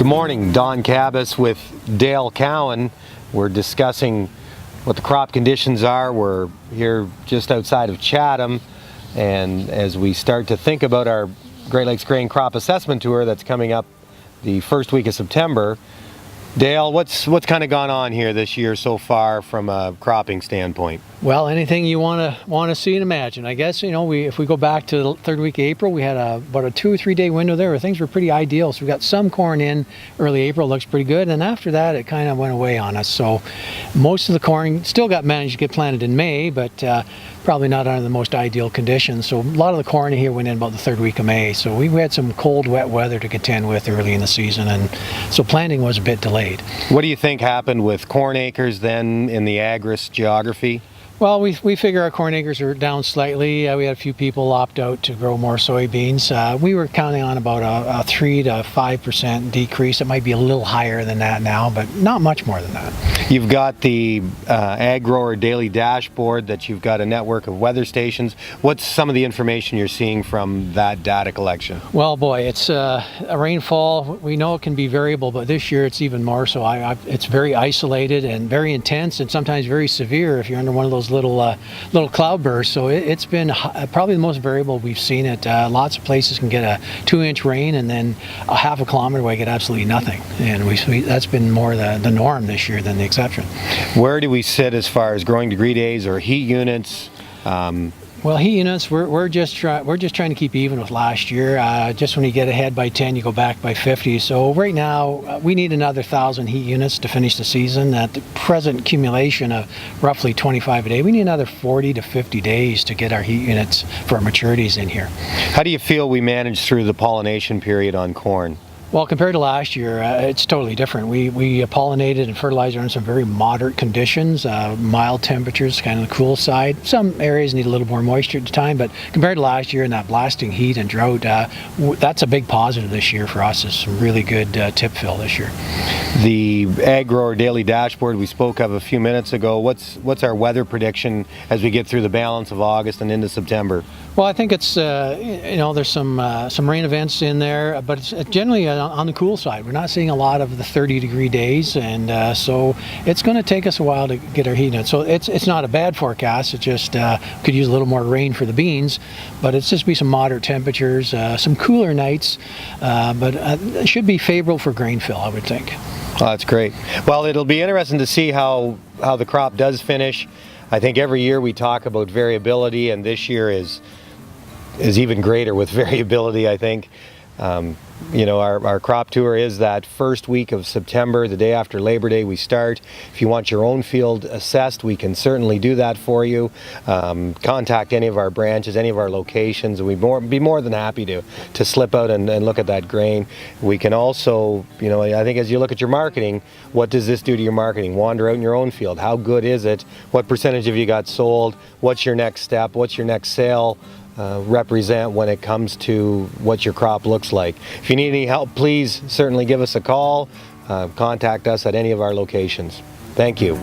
Good morning, Don Kabbes with Dale Cowan. We're discussing what the crop conditions are. We're here just outside of Chatham, and as we start to think about our Great Lakes Grain Crop Assessment Tour that's coming up the first week of September, Dale, what's kind of gone on here this year so far from a cropping standpoint? Well, anything you want to see and imagine. I guess, if we go back to the third week of April, we had about a 2 or 3 day window there where things were pretty ideal. So we got some corn in early April, looks pretty good. And after that, it kind of went away on us. So most of the corn still got managed to get planted in May, but probably not under the most ideal conditions. So a lot of the corn here went in about the third week of May. So we had some cold, wet weather to contend with early in the season. And so planting was a bit delayed. What do you think happened with corn acres then in the Agris geography? Well, we figure our corn acres are down slightly. We had a few people opt out to grow more soybeans. We were counting on about a 3 to 5% decrease. It might be a little higher than that now, but not much more than that. You've got the Ag Grower Daily Dashboard that you've got a network of weather stations. What's some of the information you're seeing from that data collection? Well, boy, it's a rainfall. We know it can be variable, but this year it's even more so. It's very isolated and very intense and sometimes very severe if you're under one of those little cloud bursts. So it's been probably the most variable we've seen it. Lots of places can get a 2-inch rain and then a half a kilometer away get absolutely nothing. And that's been more the norm this year than the exception. Where do we sit as far as growing degree days or heat units? Well, heat units, we're just trying to keep even with last year. Just when you get ahead by 10, you go back by 50. So right now, we need another 1,000 heat units to finish the season. At the present accumulation of roughly 25 a day, we need another 40 to 50 days to get our heat units for our maturities in here. How do you feel we managed through the pollination period on corn? Well, compared to last year, it's totally different. We pollinated and fertilized in some very moderate conditions, mild temperatures, kind of the cool side. Some areas need a little more moisture at the time, but compared to last year in that blasting heat and drought, that's a big positive this year for us. It's some really good tip fill this year. The Ag Grower Daily Dashboard we spoke of a few minutes ago, what's our weather prediction as we get through the balance of August and into September? Well, I think it's, there's some rain events in there, but it's generally on the cool side. We're not seeing a lot of the 30-degree days, and so it's going to take us a while to get our heat in. So it's not a bad forecast. It just could use a little more rain for the beans, but it's just be some moderate temperatures, some cooler nights, but it should be favorable for grain fill, I would think. Oh, that's great. Well, it'll be interesting to see how the crop does finish. I think every year we talk about variability, and this year is even greater with variability, I think. Our crop tour is that first week of September, the day after Labor Day we start. If you want your own field assessed, we can certainly do that for you. Contact any of our branches, any of our locations, and we'd be more than happy to slip out and look at that grain. We can also, I think as you look at your marketing, what does this do to your marketing? Wander out in your own field. How good is it? What percentage have you got sold? What's your next step? What's your next sale? Represent when it comes to what your crop looks like. If you need any help, please certainly give us a call. Contact us at any of our locations. Thank you.